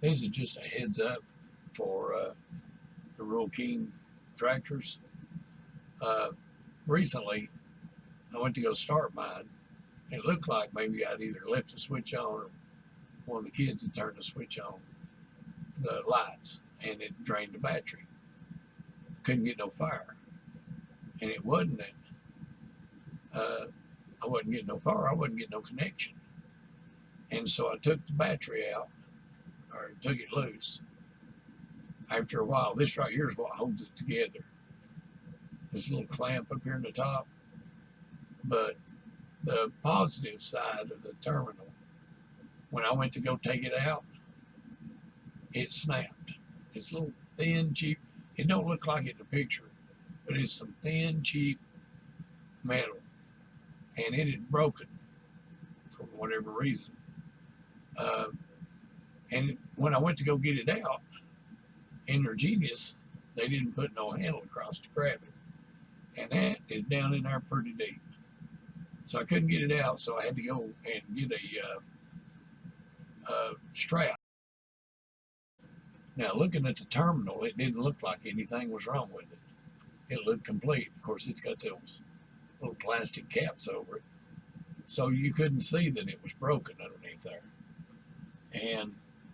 This is just a heads up for the Rural King tractors. Uh, Recently, I went to go start mine. It looked like maybe I'd either left the switch on or one of the kids had turned the switch on the lights and it drained the battery. Couldn't get no fire. And it wasn't that I wasn't getting no fire, I wasn't getting no connection. And so I took the battery out, or took it loose. After a while, this right here is what holds it together. This little clamp up here in the top. But the positive side of the terminal, when I went to go take it out, it snapped. It's a little thin, cheap. It don't look like it in the picture, but it's some thin, cheap metal. And it had broken for whatever reason. And when I went to go get it out, in their genius, they didn't put no handle across to grab it. And that is down in there pretty deep. So I couldn't get it out, so I had to go and get a strap. Now, looking at the terminal, it didn't look like anything was wrong with it. It looked complete. Of course, it's got those little plastic caps over it. So you couldn't see that it was broken underneath there. And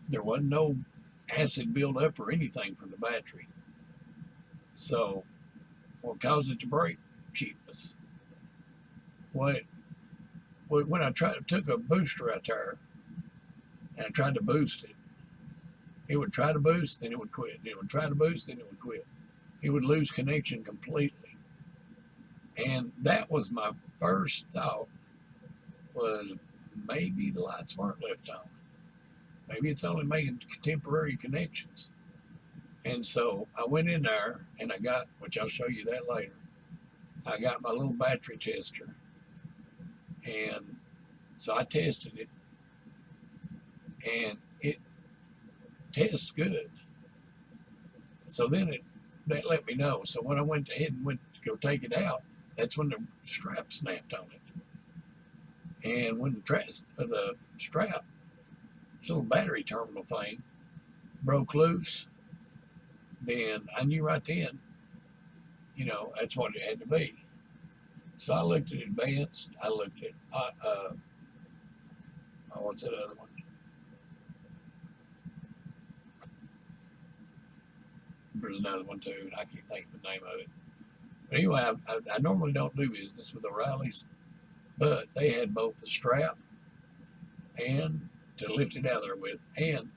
there wasn't no acid buildup or anything from the battery. So what caused it to break? Cheapness. When I took a booster out there and I tried to boost it, it would try to boost, then it would quit. It would try to boost, then it would quit. It would lose connection completely. And that was my first thought, was maybe the lights weren't left on. Maybe it's only making temporary connections. And so I went in there and I got, which I'll show you that later, I got my little battery tester. And so I tested it and it tests good. So then that let me know. So when I went ahead and went to go take it out, that's when the strap snapped on it. And when the strap, this little battery terminal thing, broke loose, then I knew right then, that's what it had to be. So I looked at advanced. I looked at, what's that other one? There's another one too, and I can't think of the name of it. But anyway, I normally don't do business with O'Reilly's, but they had both the strap and to lift it out of there with, and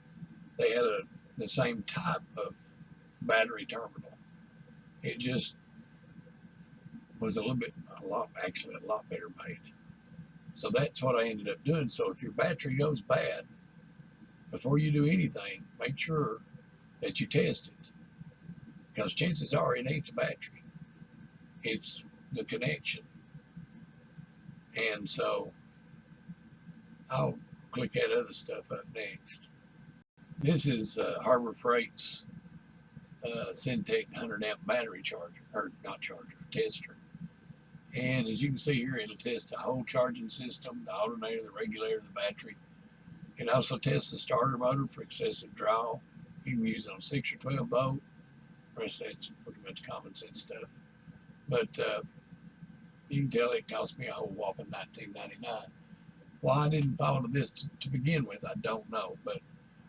they had the same type of battery terminal. It just was a lot better made. So that's what I ended up doing. So if your battery goes bad, before you do anything, make sure that you test it. Because chances are it ain't the battery. It's the connection. And so I'll click that other stuff up next. This is Harbor Freight's Syntec 100 amp battery charger, or not charger, tester. And as you can see here, it'll test the whole charging system, the alternator, the regulator, the battery. It also tests the starter motor for excessive draw. You can use it on 6 or 12 volt. The rest of that's pretty much common sense stuff. But you can tell it cost me a whole whopping $19.99. Why I didn't follow this to begin with, I don't know. But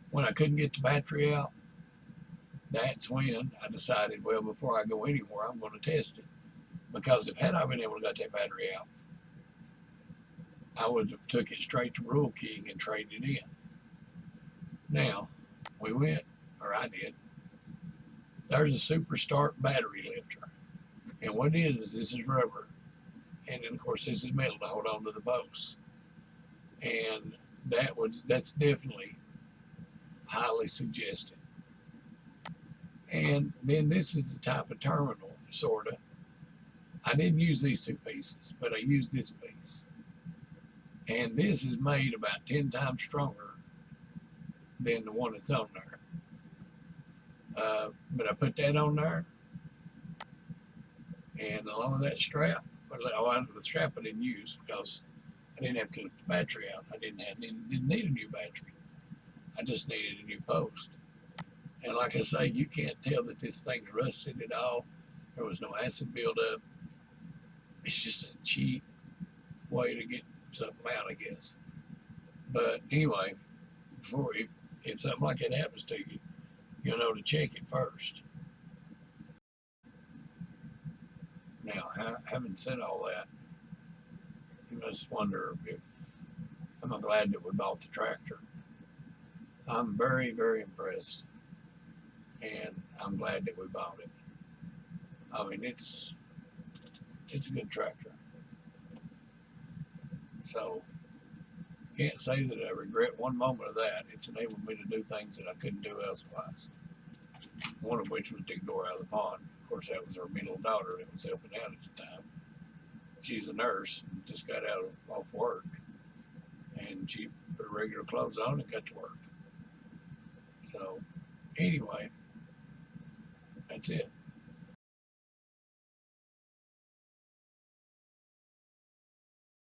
when I couldn't get the battery out, that's when I decided, well, before I go anywhere, I'm going to test it. Because if had I been able to get that battery out, I would have took it straight to Rural King and traded it in. Now, we went, or I did, there's a Super Start battery lifter. And what it is this is rubber. And then, of course, this is metal to hold on to the posts. And that's definitely highly suggested. And then this is the type of terminal, sort of. I didn't use these two pieces, but I used this piece. And this is made about 10 times stronger than the one that's on there. But I put that on there, and along with that strap, the strap I didn't use because I didn't have to lift the battery out. I didn't need a new battery. I just needed a new post. And like I say, you can't tell that this thing's rusted at all. There was no acid buildup. It's just a cheap way to get something out, I guess. But anyway, before if something like that happens to you, you'll know to check it first. Now, having said all that, you must wonder if I'm glad that we bought the tractor. I'm very, very impressed, and I'm glad that we bought it. I mean, it's a good tractor. So can't say that I regret one moment of that. It's enabled me to do things that I couldn't do elsewise. One of which was dig Dora out of the pond. Of course, that was her middle daughter that was helping out at the time. She's a nurse and just got off work, and she put her regular clothes on and got to work. So anyway, that's it.